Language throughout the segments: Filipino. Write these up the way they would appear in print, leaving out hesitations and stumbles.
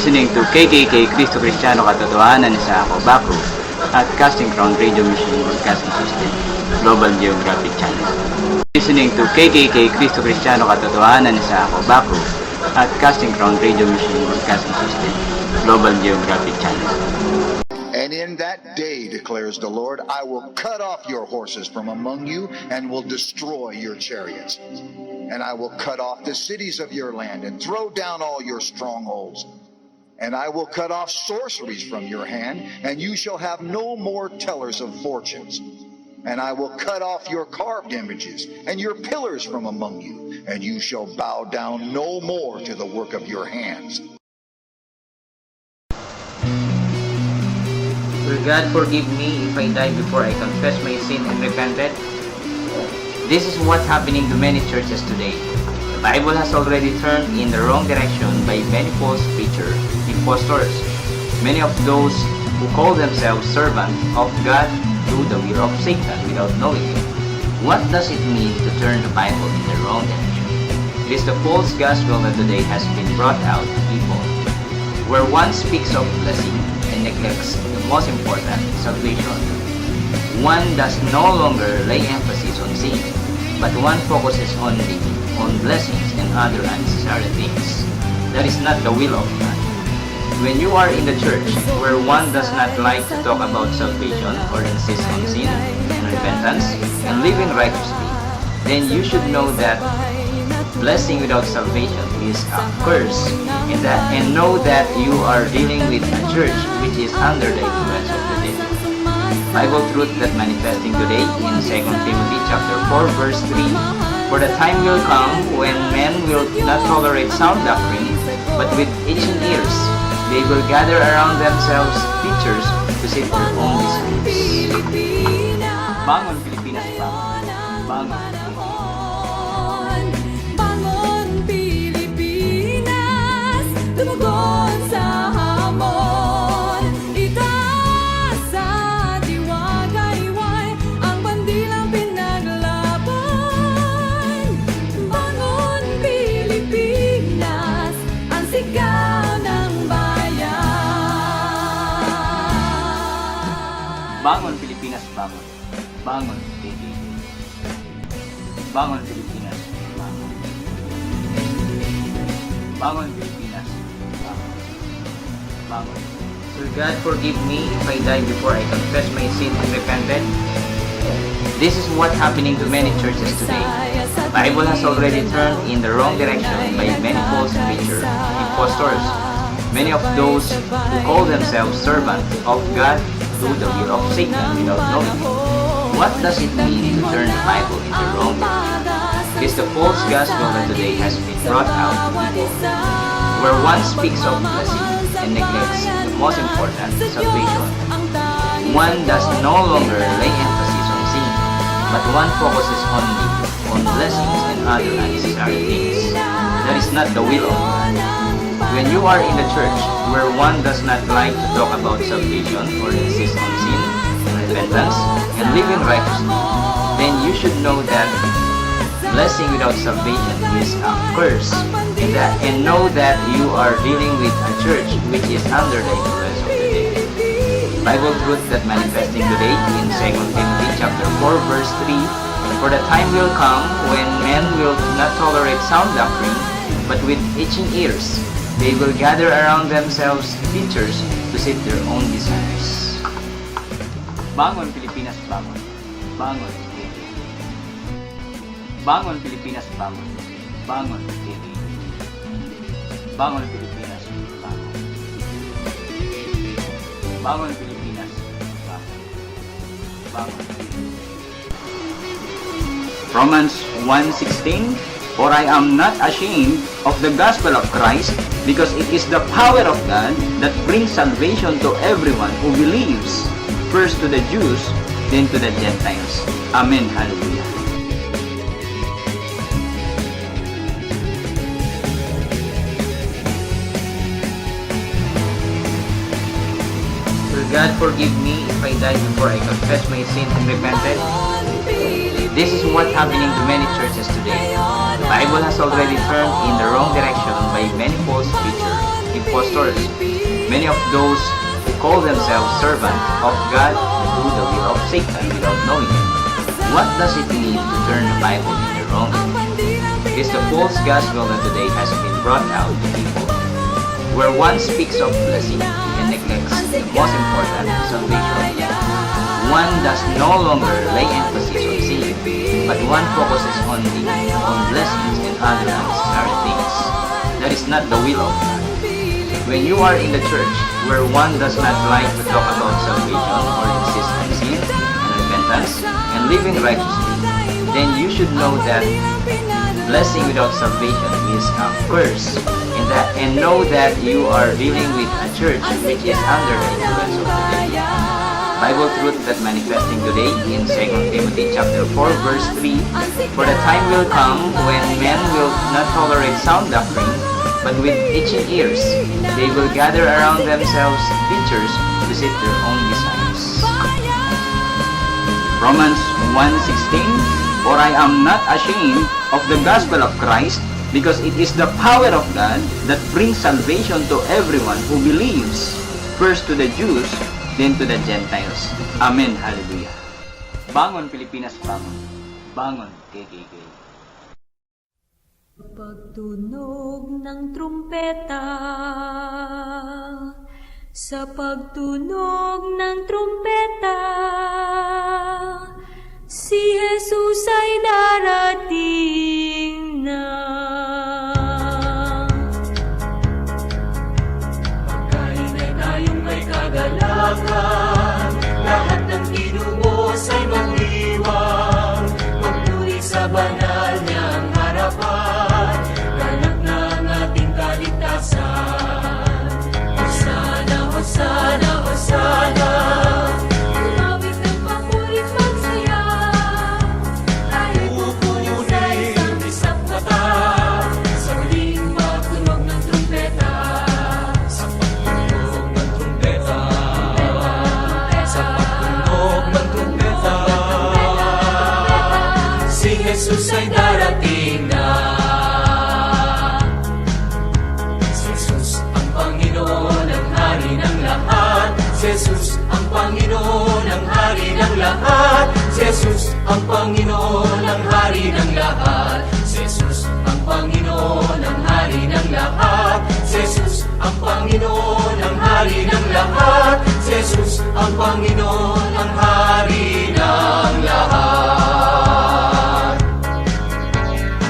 Listening to KKK Cristo Kristiyano Katotohanan sa Ako Baku at Casting Crown Radio Mission Broadcasting System Global Geographic Channel. Listening to KKK Cristo Kristiyano Katotohanan sa Ako Baku at Casting Crown Radio Mission Broadcasting System Global Geographic Channel. And in that day, declares the Lord, I will cut off your horses from among you and will destroy your chariots. And I will cut off the cities of your land and throw down all your strongholds. And I will cut off sorceries from your hand, and you shall have no more tellers of fortunes. And I will cut off your carved images and your pillars from among you, and you shall bow down no more to the work of your hands. Will God forgive me if I die before I confess my sin and repented? This is what's happening to many churches today. The Bible has already turned in the wrong direction by many false preachers, impostors. Many of those who call themselves servants of God do the will of Satan without knowing it. What does it mean to turn the Bible in the wrong direction? It is the false gospel that today has been brought out to people, where one speaks of blessing and neglects the most important, salvation. One does no longer lay emphasis on sin, but one focuses only on blessings and other unnecessary things. That is not the will of God. When you are in the church where one does not like to talk about salvation or insist on sin and repentance and living righteously, then you should know that blessing without salvation is a curse, and know that you are dealing with a church which is under the influence of the devil. Bible truth that manifesting today in 2 Timothy chapter 4 verse 3. For the time will come when men will not tolerate sound doctrine, but with itching ears they will gather around themselves teachers to suit their own desires. Bangon Pilipinas, bangon! Bangon! Bangon Pilipinas, tumugon sa hamon. Itaas sa diwagayway ang bandilang pinaglaban. Bangon Pilipinas, ang sigaw ng bayan. Bangon Pilipinas, bangon! Bangon KKK! Bangon Pilipinas, bangon! Bangon Pilipinas, bangon! Bangon! Will God forgive me if I die before I confess my sin and repented? This is what's happening to many churches today. The Bible has already turned in the wrong direction by many false preachers, impostors. Many of those who call themselves servants of God do the will of Satan without knowing it. What does it mean to turn the Bible in the wrong direction? It is the false gospel that today has been brought out to people, where one speaks of blessing and neglects the most important, salvation. One does no longer lay emphasis on sin, but one focuses only on blessings and other unnecessary things. That is not the will of God. When you are in the church where one does not like to talk about salvation or insist on sin, repentance, and living righteously, then you should know that blessing without salvation is a curse, and know that you are dealing with a church which is under the influence of the devil. Bible truth that manifesting today in 2 Timothy chapter 4 verse 3. For the time will come when men will not tolerate sound doctrine, but with itching ears they will gather around themselves teachers to suit their own desires. Bangon Pilipinas, bangon! Bangon KKK! Bangon Pilipinas, bangon! Bangon KKK! Bangon Pilipinas, bangon! Bangon Pilipinas, bangon! Bangon! Romans 1:16. For I am not ashamed of the gospel of Christ, because it is the power of God that brings salvation to everyone who believes, first to the Jews, then to the Gentiles. Amen. Hallelujah. Will God forgive me if I die before I confess my sin and repented? This is what's happening to many churches today. The Bible has already turned in the wrong direction by many false preachers, impostors, many of those who call themselves servants of God do the will of Satan without knowing it. What does it mean to turn the Bible in the wrong direction? It is the false gospel that today has been brought out to people, where one speaks of blessing and neglects the most important, salvation. One does no longer lay emphasis on sin, but one focuses only on blessings and other unnecessary things. That is not the will of God. When you are in the church where one does not like to talk about salvation or insist on sin and repentance and living righteously, then you should know that blessing without salvation is a curse, and know that you are dealing with a church which is under the influence of the devil. Bible truth that manifesting today in 2 Timothy chapter 4 verse 3, for the time will come when men will not tolerate sound doctrine, but with itching ears they will gather around themselves teachers to suit their own desires. Romans 1:16, for I am not ashamed of the gospel of Christ, because it is the power of God that brings salvation to everyone who believes, first to the Jews, then to the Gentiles. Amen. Hallelujah. Bangon Pilipinas, bangon. Bangon KKK. Pagtunog ng trumpeta, sa pagtunog ng trumpeta, si Jesus ay darating na. Pagkainay tayong may kagalakan, lahat ng kinubos ay magdiwang, magpuri sa banal niyang harapan, ganap na ang ating kaligtasan. Hosana, Hosana, Hosana, Umawit ng papurit magsaya, kahit pupunin sa isang isang mata, sa huling pagtunog ng trumpeta, sa pagtunog ng trumpeta, sa pagtunog ng trumpeta, si Jesus ay darating na. Si Jesus ang Panginoon, ang Hari ng lahat. Si Jesus ang Panginoon, ang Hari ng lahat. Si Jesus ang Panginoon, ang Hari ng lahat. Si Jesus ang Panginoon, ang Hari ng lahat. Si Jesus ang Panginoon, ang Hari ng lahat. Si Jesus ang Panginoon, ang Hari ng lahat.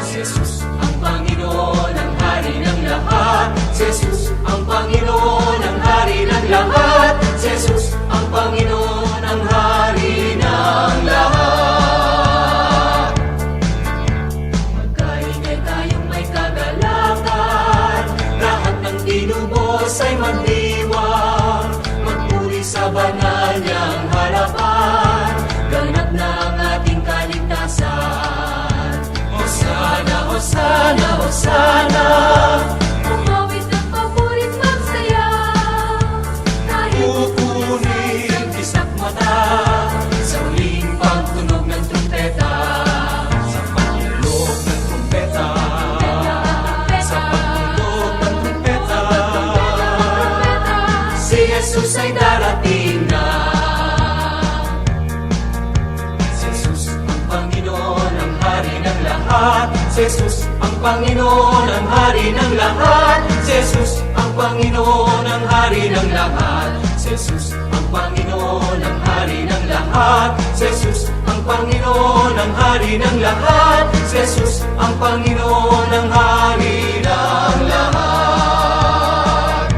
Si Jesus ang Panginoon, ang Hari ng lahat. Si Jesus ang Panginoon, ang Hari ng lahat. Si Jesus ang Panginoon, ang Hari ng lahat. Magkaingay tayong may kagalakan, lahat ng tinubos ay magdiwang, magpuri sa banal niyang harapan, ganap na ang ating kaligtasan. Hosana, Hosana, Hosana, umawit ng papurit magsaya, kahit pupunin isang mata, sa huling pagtunog ng trumpeta, sa pagtunog ng trumpeta, sa pagtunog ng trumpeta, si Jesus ay darating na. Si Jesus ang Panginoon, ang Hari ng lahat. Si Jesus ang Panginoon, ang Hari ng lahat. Si Jesus ang Panginoon, ang Hari ng lahat. Si Jesus ang Panginoon, ang Hari ng lahat. Si Jesus ang Panginoon, ang Hari ng lahat. Si Jesus ang Panginoon, ang Hari ng lahat.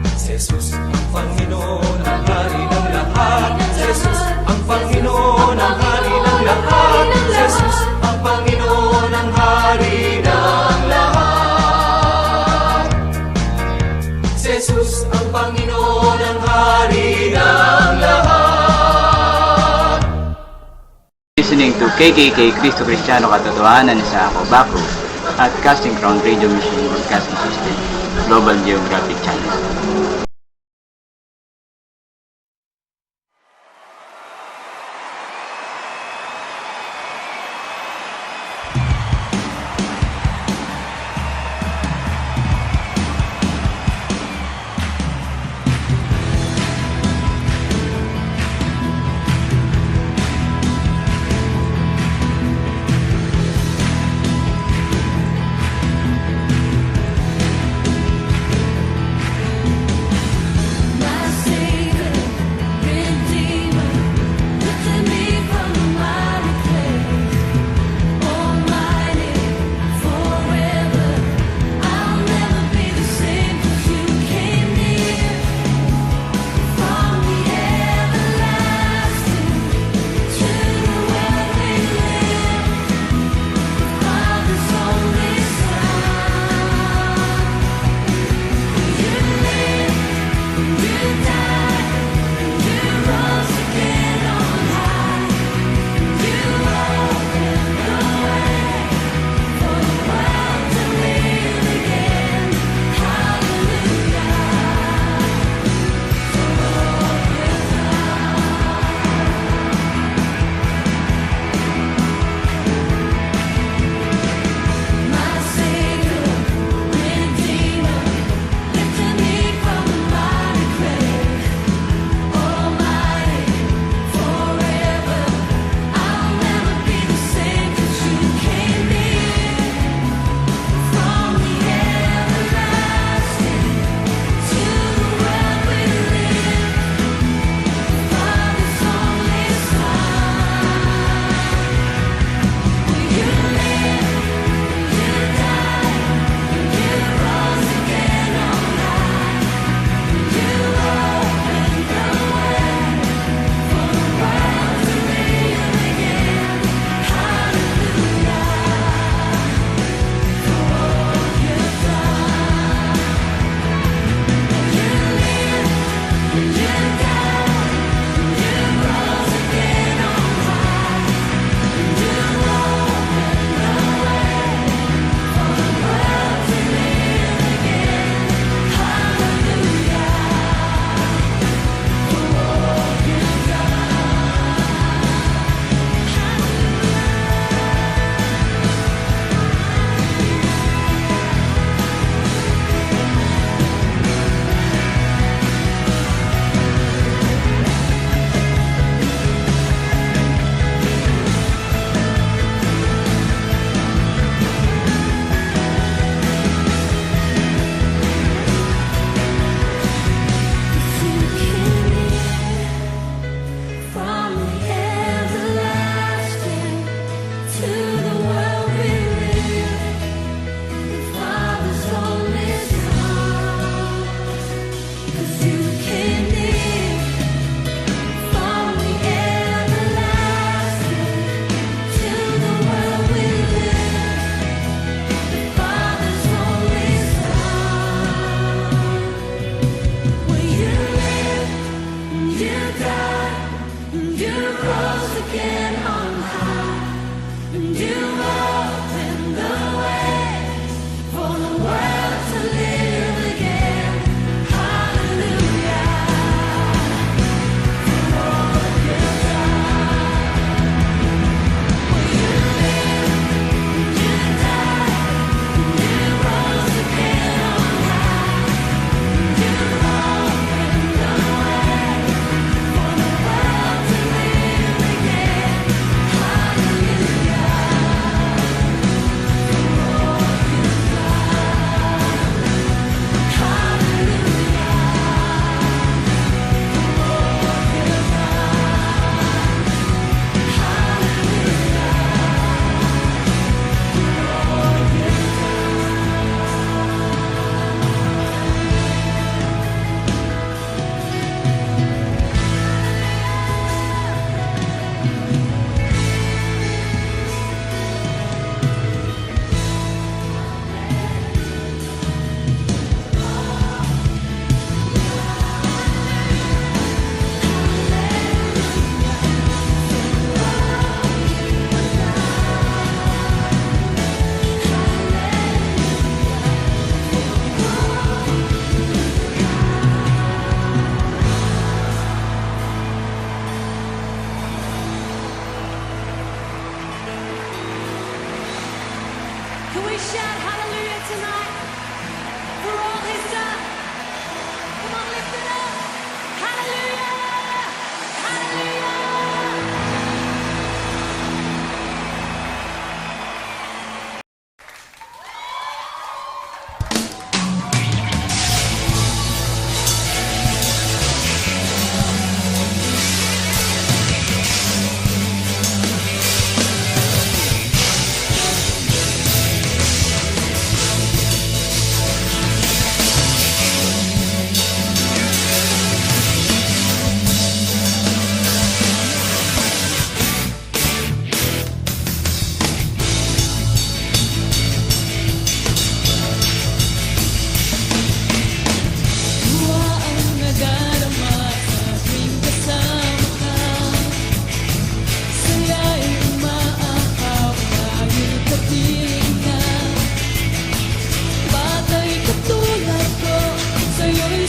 Si Jesus ang Panginoon, ang Hari ng lahat. Si Jesus ang Panginoon, ang Hari ng lahat. Si Jesus ang Panginoon, ang Hari ng lahat. Si Jesus ang Panginoon, ang Hari ng lahat. Listening to KKK Cristo Kristiyano Katotohanan sa ako, Baku, at Casting Crown Radio Mission Broadcasting System, Global Geographic Channel.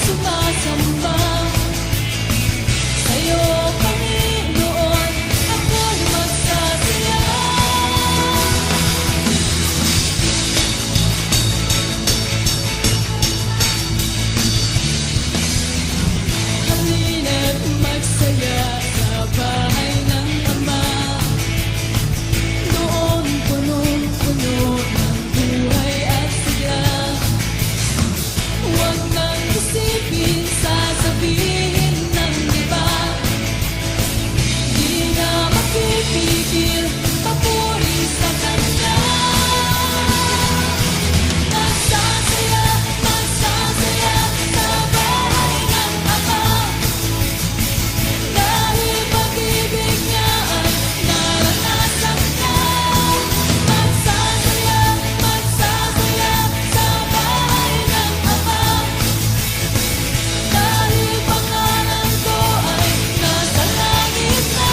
sumasamba. Sa'yo, Panginoon, ako'y magsasaya. Halina't magsaya sa bahay ng Ama. Doon punong-puno ng buhay at sigla. Huwag nang isipin, sasabihin ng iba. Di na makipigil, papuri sa Kanya. Magsasaya, magsasaya sa bahay ng Ama. Dahil pag-ibig niya ay naranasan na. Magsasaya, magsasaya sa bahay ng Ama. Dahil pangalan ko ay nasa langit na.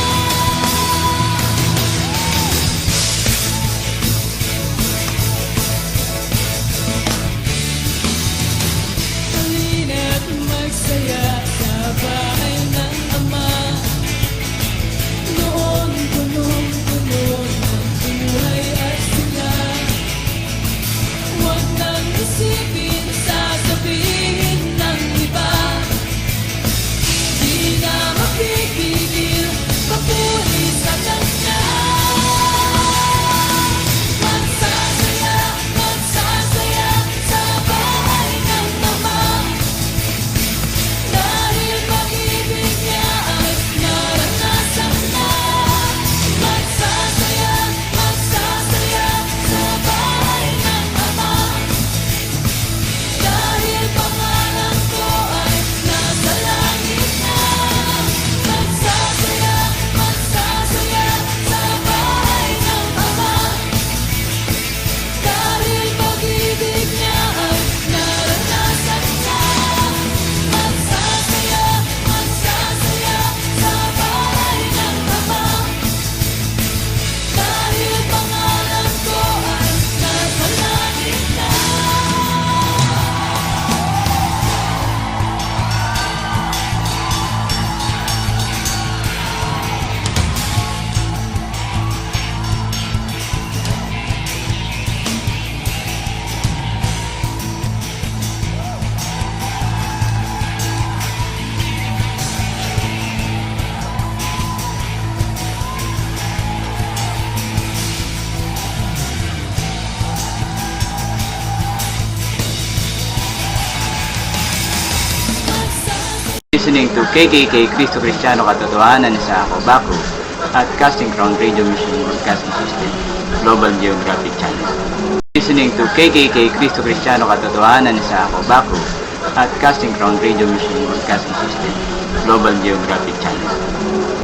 Halina't magsaya sa bahay ng Ama. Noon punong-puno ng buhay at sigla. Huwag nang isipin, sasabihin ng iba. Di na mapipigil, papuri sa Kanya. Magsasaya, magsasaya sa bahay ng Ama. Dahil pag-ibig niya ay naranasan na. Magsasaya, magsasaya sa bahay ng Ama. Dahil pangalan ko ay nasa langit na. Magsasaya, magsasaya sa bahay ng Ama. Dahil pag-ibig niya ay naranasan na. Magsasaya, magsasaya sa bahay ng Ama. Dahil pangalan ko ay nasa langit na. Listening to KKK Cristo Kristiyano Katotohanan sa Ako Baku at Casting Crown Radio Mission Broadcasting System Global Geographic Channel. Listening to KKK Cristo Kristiyano Katotohanan sa Ako Baku at Casting Crown Radio Mission Broadcasting System Global Geographic Channel.